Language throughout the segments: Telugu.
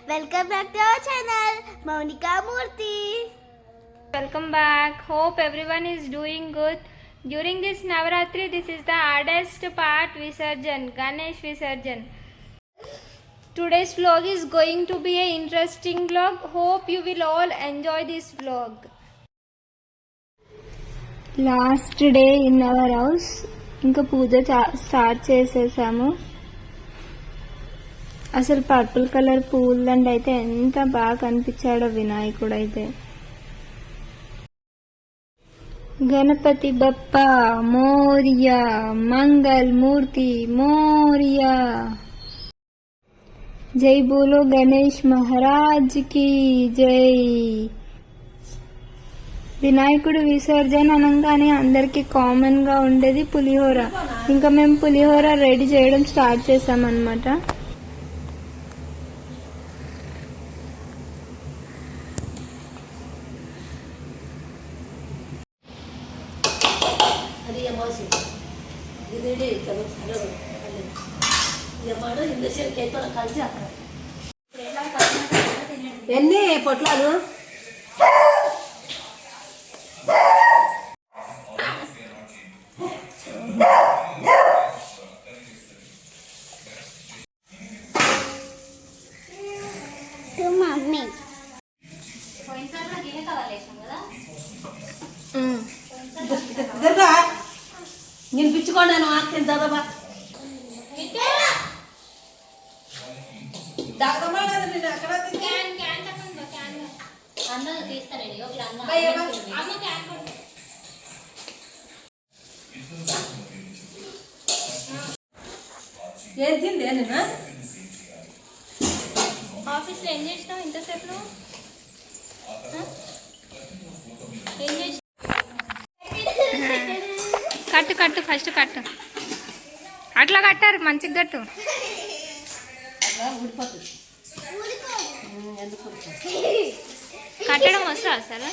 Welcome back to our channel, Monica Murthy. Welcome back. Hope everyone is doing good. During this Navaratri, this is the hardest part, Visarjan, Ganesh Visarjan. Today's vlog is going to be an interesting vlog. Hope you will all enjoy this vlog. Last day in our house. ఇంకా పూజ స్టార్ట్ చేసేసాము. అసలు పర్పుల్ కలర్ పూలండి అయితే ఎంత బాగా కనిపించాడో వినాయకుడు అయితే. గణపతి బప్ప మోరియా, మంగళ మూర్తి మోరియా. జై బోలో గణేష్ మహారాజ్ కి జై. వినాయకుడు విసర్జన అనగానే అందరికి కామన్ గా ఉండేది పులిహోర. ఇంకా మేము పులిహోర రెడీ చేయడం స్టార్ట్ చేసామన్నమాట. ఎన్ని పొట్లాలు నేను పిచ్చుకోండాను ఆక్తిని దాదాబా ఏం తింది నేను ఆఫీస్లో ఏం చేసినావు ఇంతసేపు? ఏం చేసినావు? కట్టు కట్టు ఫస్ట్ కట్టు. అట్లా కట్టారు మంచిగా కట్టు. కట్టడం వస్తా అసలు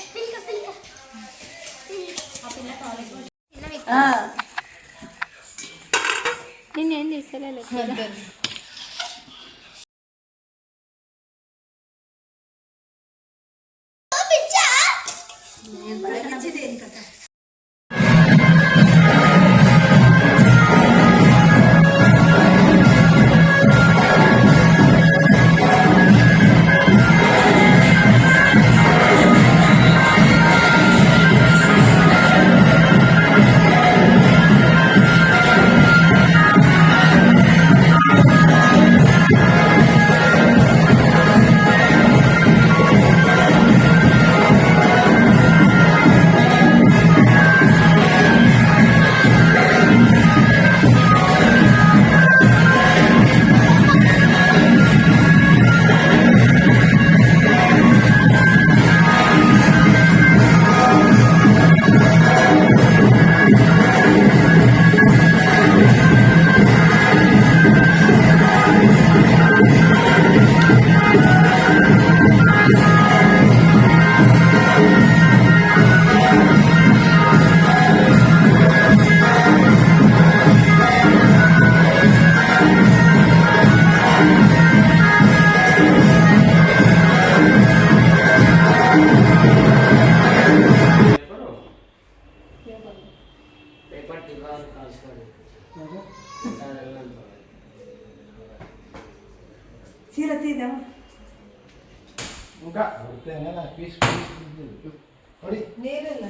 నేనేం తీసుకోలేదు. చీర తీద్దాం ఇంకా పీస్ నేరేలా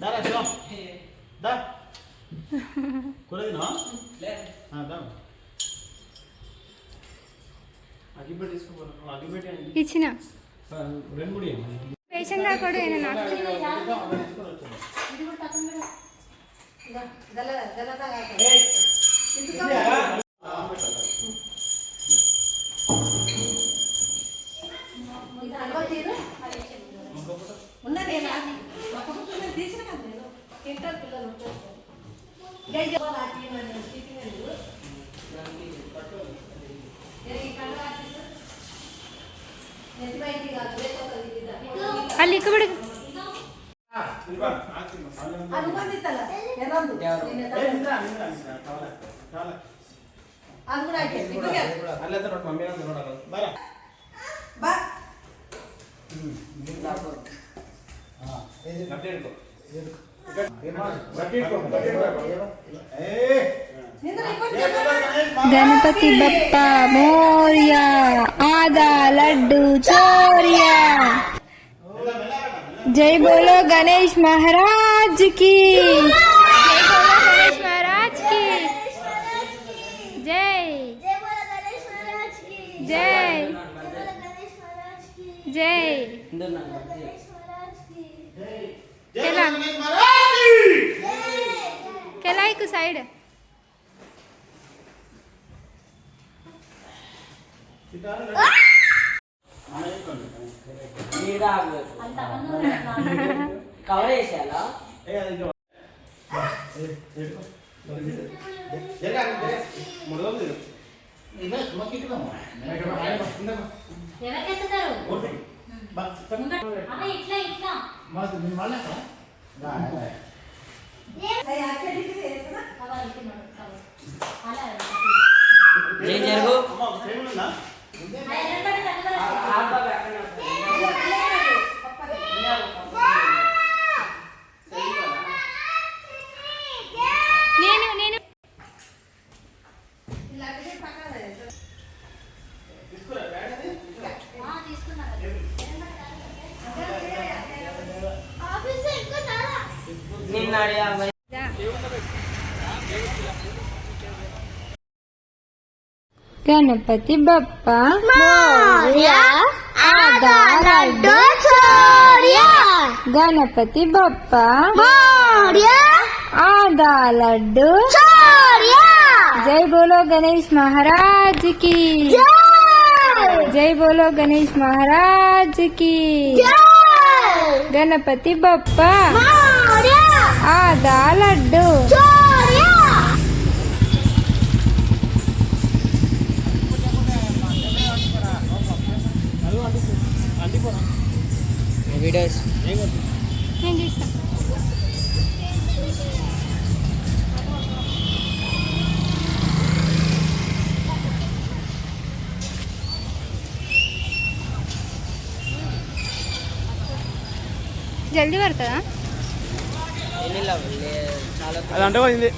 दारा शिव दा कोरेदिना हां दा అగిపెట్టి తీసుకో అగిపెట్టి అని ఇచ్చినా రెండు ముడి పేషెంట్ గా కూడా ఏనా నాకు ఇది కూడా తక్కువ ಅಲ್ಲಿ ಇಕ್ಕಬಿಡು गणपति बप्पा मोरया आधा लड्डू चोरिया जय बोलो गणेश महाराज की जय बोलो गणेश महाराज की जय जय बोला गणेश महाराज की जय बोला गणेश महाराज की जय गणेश महाराज की केला केला एक साइड కవర్ చేసేయాలా ఏం జరుగు నేను ఆఫీస్ ఇంకా చాలా నిన్న అడిగా गणपति बप्पा मोरया आधा लड्डू चोरिया गणपति बप्पा मोरया आधा लड्डू चोरिया जय बोलो गणेश महाराज की जय बोलो गणेश महाराज की गणपति बप्पा मोरया आधा लड्डू चोरिया వీడియోస్ నేను తీస్తా జల్దీ పడుతుందా చాలా అదంటే పోయింది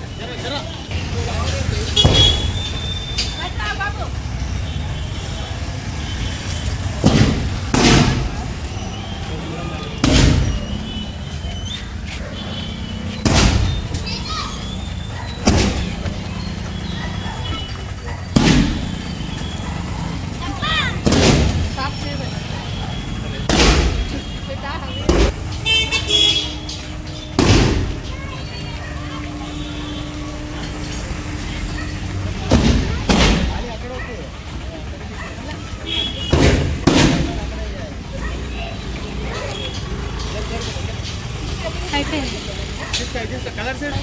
అయిపోయింది కలర్ సెట్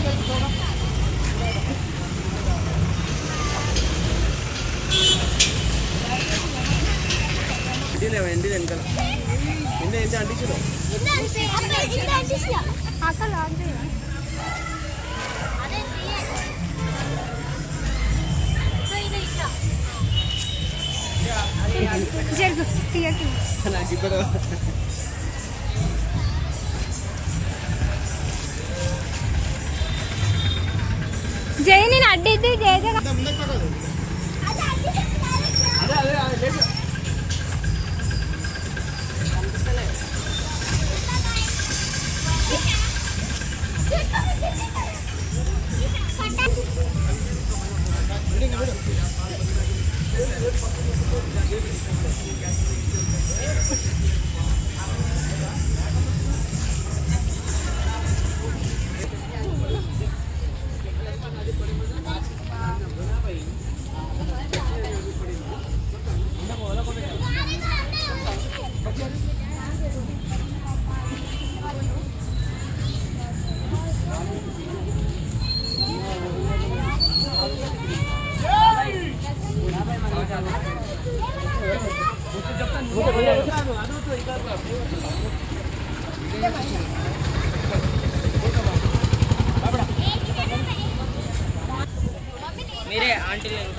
ఎండి వెనకాల ఎండి ఏంటి అంటించు ఆకలి ఆగుతుంది జరుగు తీయకి నాకు ఇప్పుడు జై నేను అడ్డిద్ది జయ నమస్తే.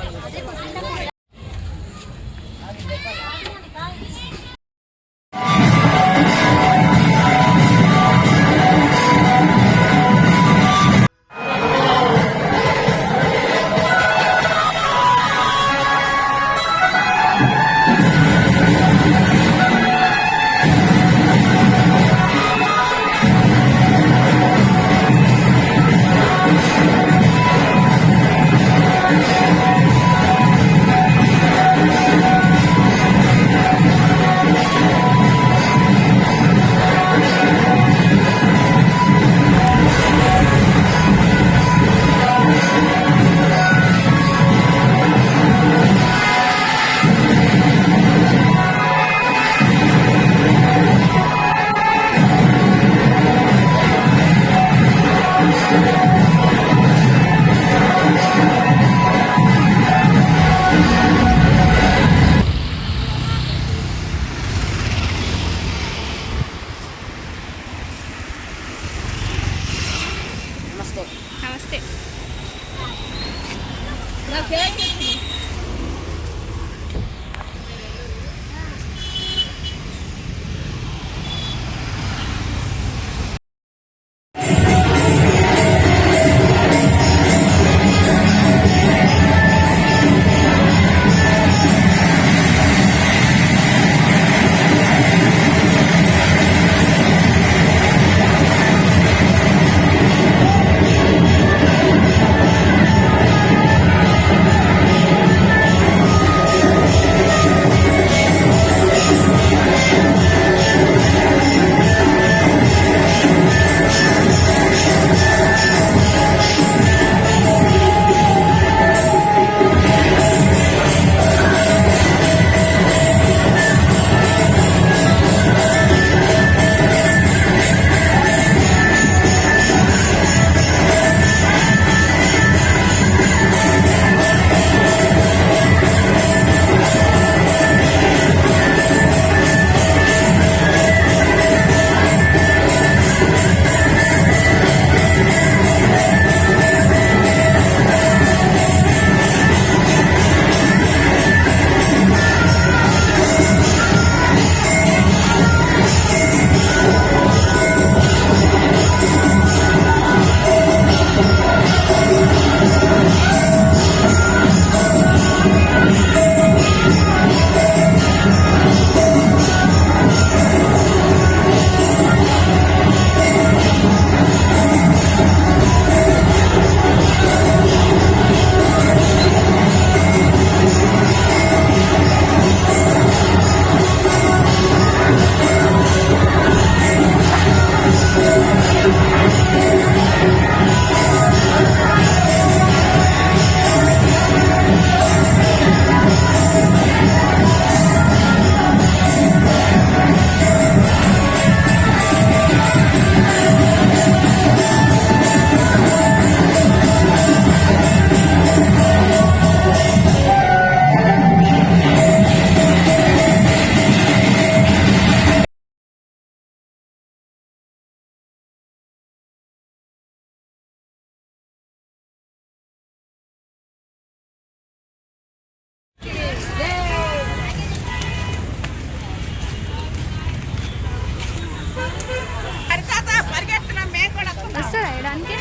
వస్తుందా వేయడానికి?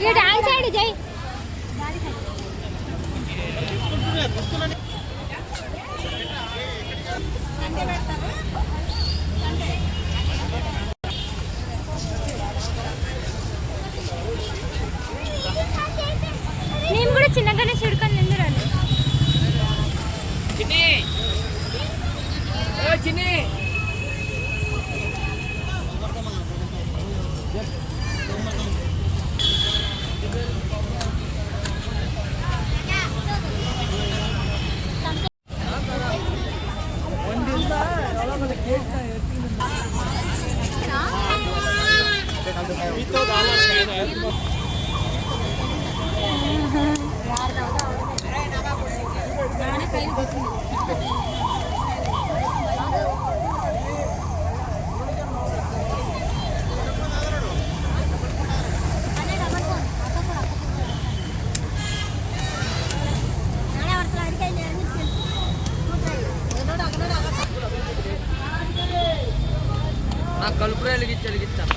ये डांस साइड जाई మేము కూడా చిన్నగానే చూడుకొని తిందురండి. నాకు కలుపు వెలిగిస్తాను.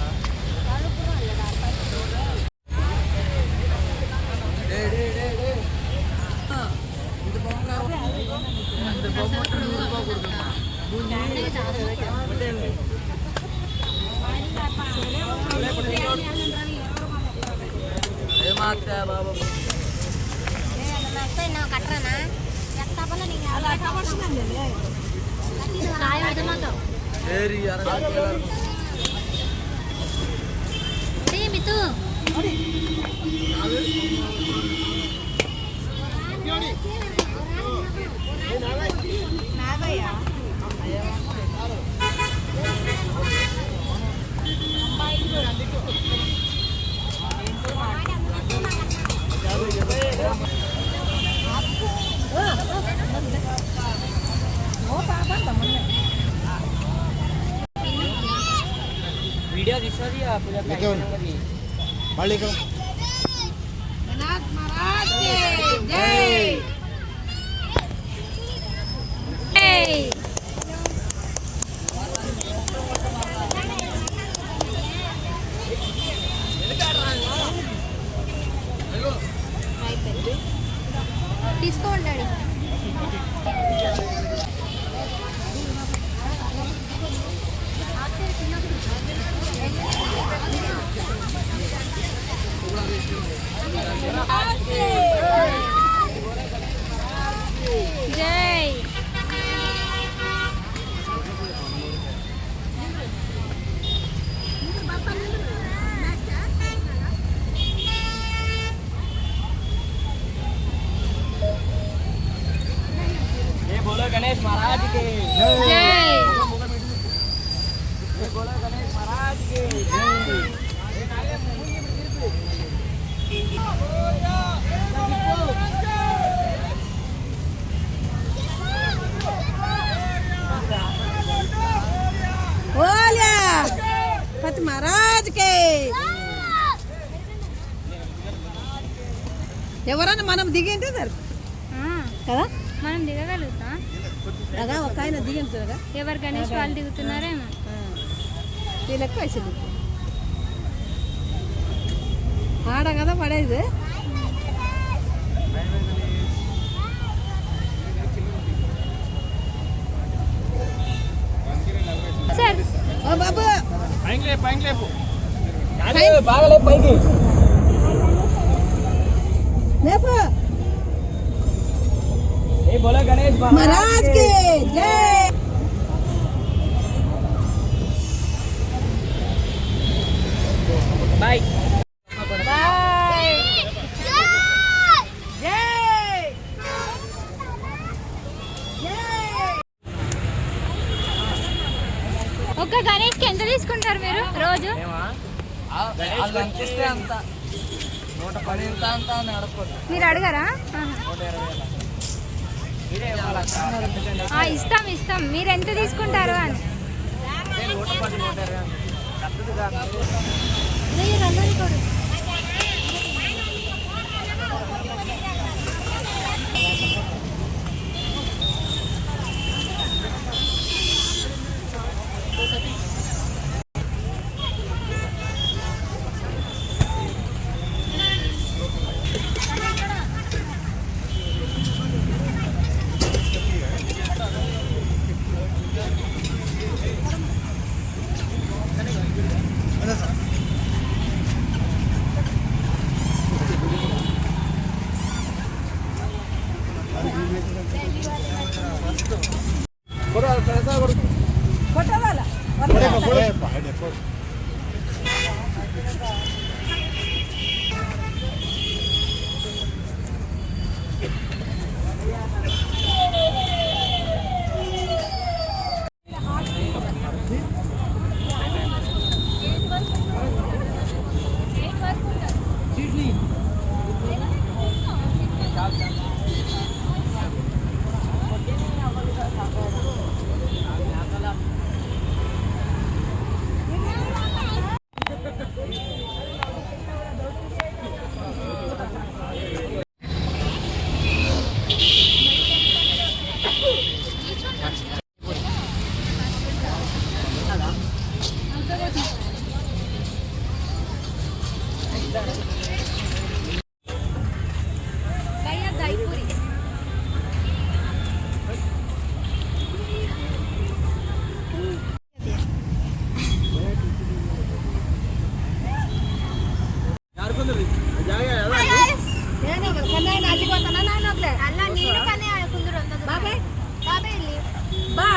బాబు వీడియో తీస్తుంది మళ్ళీ తీసుకోండి. జై बोलो गणेश महाराज के జై बोलो गणेश महाराज के పతి మహారాజ్ కే. ఎవరన్నా మనం దిగింటే సరే కదా, మనం దిగగలుగుతాం కదా. ఒక ఆయన దిగింటారా, ఎవరు గణేష్ వాళ్ళు దిగుతున్నారేమో. వీళ్ళకి పైసలు ఆడ కదా పడేది. సార్ ఓ బాబు బాగా పైకి లేపు. बोलो गणेश महाराज के जय. Bye bye. जय ఒక గణేష్కి ఎంత తీసుకుంటారు మీరు రోజు? అంతిస్తే అంత 110 ఇంత అంత అని అడుక్కోండి. మీరు అడగరా? ఇస్తాం ఇస్తాం. మీరు ఎంత తీసుకుంటారు అని. 110 120 కొట్టవాలా అలా నేను కానీ కుందరు బాబాయ్ బాబాయ్ బా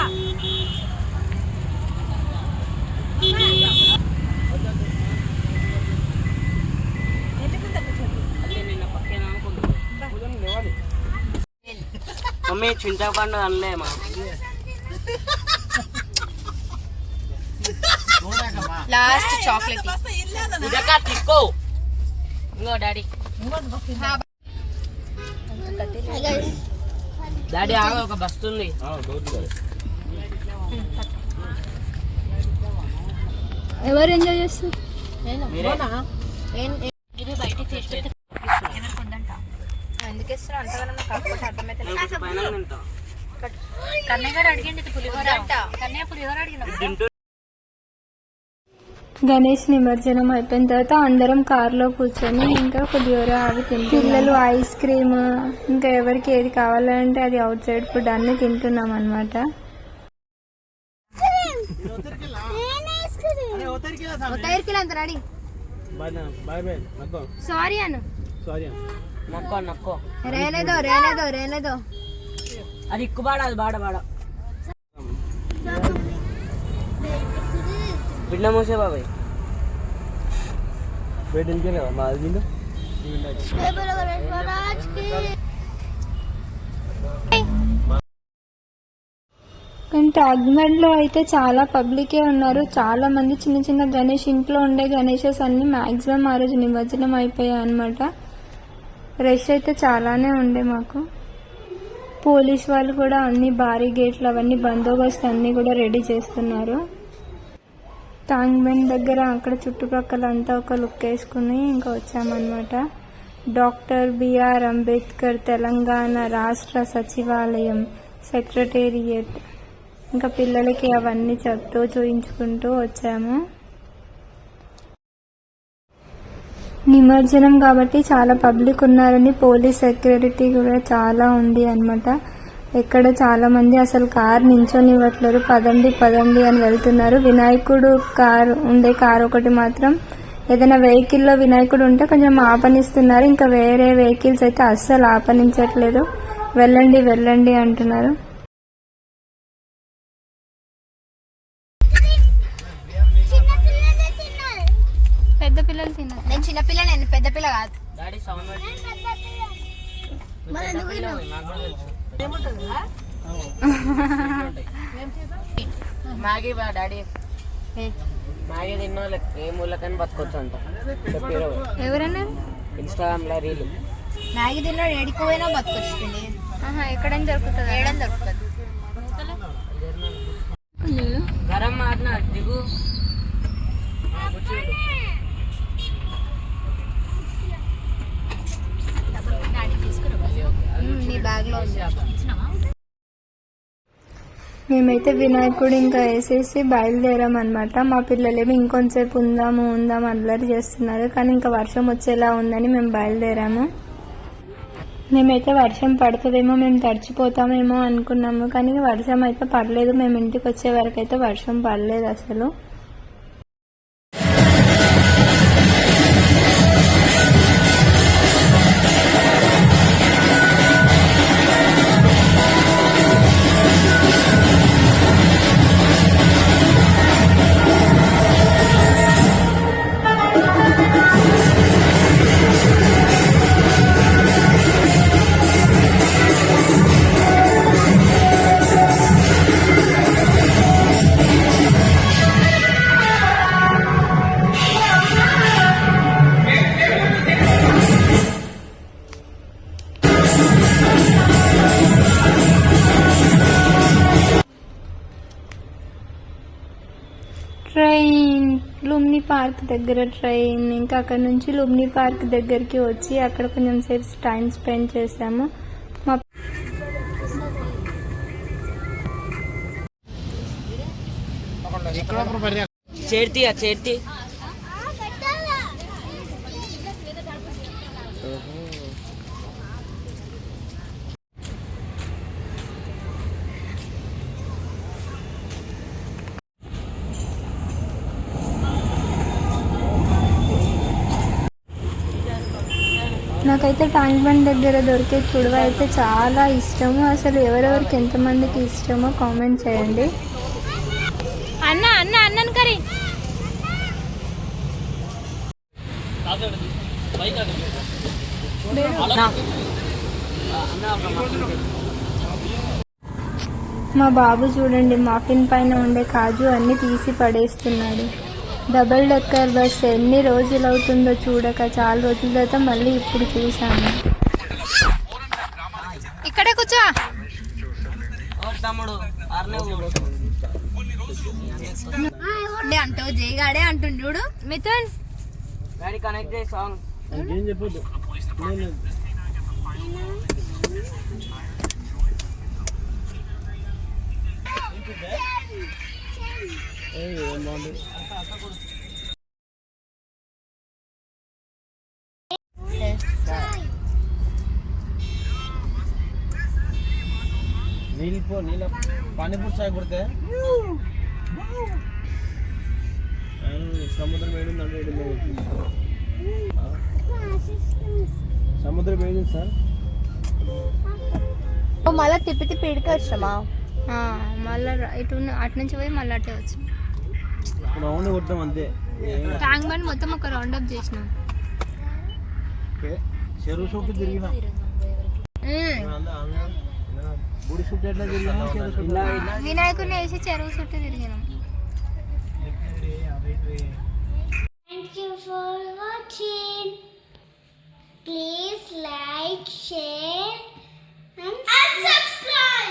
మమ్మీ చింతపండు అనలేమా లాస్ట్ చాక్లెట్ తీసుకో ఇంకో డాడీ డాడీ ఆగ ఒక బస్ ఉంది ఎవరు ఎంజాయ్ చేస్తారు? ఎందుకు ఇస్తారు అంతగానో నాకు కాకపోతే అర్థమైతే కన్నయ్య గారు అడిగింది పులిహోర కన్నయ్య పులిహోర అడిగిన. గణేష్ నిమజ్జనం అయిపోయిన తర్వాత అందరం కార్లో కూర్చొని ఇంకా పులిహోర అవి తింటాం. పిల్లలు ఐస్ క్రీమ్ ఇంకా ఎవరికి ఏది కావాలంటే అది అవుట్ సైడ్ ఫుడ్ అన్ని తింటున్నాం అనమాట. సారీ అను నక్కో నక్కో రేలేదో రేలేదో రేలేదో అది ఎక్కువ అది బాడ బాడ బిడ్డ మోసే బాబాయ్ वेट इनके लिए मार दी ना కానీ టాగ్మెంట్లో అయితే చాలా పబ్లికే ఉన్నారు. చాలా మంది చిన్న చిన్న గణేష్ ఇంట్లో ఉండే గణేషెస్ అన్ని మాక్సిమం ఆ రోజు నిమజ్జనం అయిపోయాయి అనమాట. రష్ అయితే చాలానే ఉండే మాకు. పోలీస్ వాళ్ళు కూడా అన్ని భారీ గేట్లు అవన్నీ బందోబస్తు అన్నీ కూడా రెడీ చేస్తున్నారు. టాంగ్మెంట్ దగ్గర అక్కడ చుట్టుపక్కల అంతా ఒక లుక్ వేసుకుని ఇంకా వచ్చామన్నమాట. డాక్టర్ బిఆర్ అంబేద్కర్ తెలంగాణ రాష్ట్ర సచివాలయం సెక్రటేరియట్ ఇంకా పిల్లలకి అవన్నీ చెప్తూ చూయించుకుంటూ వచ్చాము. నిమజ్జనం కాబట్టి చాలా పబ్లిక్ ఉన్నారని పోలీస్ సెక్యూరిటీ కూడా చాలా ఉంది అనమాట. ఎక్కడ చాలా మంది అసలు కార్ నించొనివ్వట్లేరు, పదండి పదండి అని వెళ్తున్నారు. వినాయకుడు కార్ ఒకటి మాత్రం ఏదైనా వెహికల్లో వినాయకుడు ఉంటే కొంచెం ఆపనిస్తున్నారు. ఇంకా వేరే వెహికల్స్ అయితే అస్సలు ఆపనించట్లేదు. వెళ్ళండి వెళ్ళండి అంటున్నారు. పెద్ద పిల్లలు తిన్నారు. నేను చిన్నపిల్ల, నేను పెద్ద పిల్ల కాదు. డాడీ సౌండ్ మ్యాగీ బా డాడీ మ్యాగీ తిన్న వాళ్ళకి ఏ మూలకని బతకొచ్చు అంట చెప్పారు ఎవరన్నా ఇన్స్టాగ్రామ్ లో రీల్. మ్యాగీ తిన్నాడు ఏడిపోయినా బతుకొచ్చింది. ఎక్కడైనా దొరుకుతుంది, ఏడని దొరుకుతుంది. గరం మారిన దిగు నీ బ్యాగ్ లో మేమైతే వినాయకుడు ఇంకా వేసేసి బయలుదేరాం అనమాట. మా పిల్లలేమో ఇంకొంచెంసేపు ఉందాము అల్లరి చేస్తున్నారు. కానీ ఇంకా వర్షం వచ్చేలా ఉందని మేము బయలుదేరాము. మేమైతే వర్షం పడుతుందేమో, మేము తడిచిపోతామేమో అనుకున్నాము. కానీ వర్షం అయితే పడలేదు. మేము ఇంటికి వచ్చే వరకు అయితే వర్షం పడలేదు అసలు. ట్రైన్, లుమ్ని పార్క్ దగ్గర ట్రైన్. ఇంకా అక్కడ నుంచి లుమ్ని పార్క్ దగ్గరికి వచ్చి అక్కడ కొంచెం సేపు టైం స్పెండ్ చేసాము. మా చేర్తి నాకైతే ట్యాంక్ బండ్ దగ్గర దొరికే చుడవ అయితే చాలా ఇష్టము. అసలు ఎవరెవరికి ఎంతమందికి ఇష్టమో కామెంట్ చేయండి. అన్నను కర్రీ మా బాబు చూడండి మాఫిన్ పైన ఉండే కాజు అన్ని తీసి పడేస్తున్నాడు. డబుల్ డెక్కర్ బస్ ఎన్ని రోజులు అవుతుందో చూడక, చాలా రోజుల తర్వాత మళ్ళీ ఇప్పుడు చూసాను. ఇక్కడే కూర్చో. తమ్ముడు అంటావు జయగాడే అంటుండు చూడు. మిథున్ డాడీ కనెక్ట్ చేయి సాంగ్. ఏం చెప్పొద్దు. ನೀಲ ಪಾನಿಪುರಿ ಚಾಯ್ ಬರುತ್ತೆ. సముద్రం వేడిందంటే సముద్రం వేడింది సార్. మళ్ళీ తిప్పి తిప్పి ఇడికి వచ్చామా? మళ్ళీ ఇటు అటు నుంచి పోయి మళ్ళీ అటే వచ్చి రౌండ్ కొట్టాం అంతే. ట్యాంక్ బండ్ మొత్తం ఒక రౌండ్ అప్ చేసినాం. చెరువు చుట్టూ తిరిగినా, గుడి చుట్టూ ఎట్లా తిరిగినా, వినాయకుడిని వేసి చెరువు చుట్టూ తిరిగినాం. Thank you for watching. Please like, share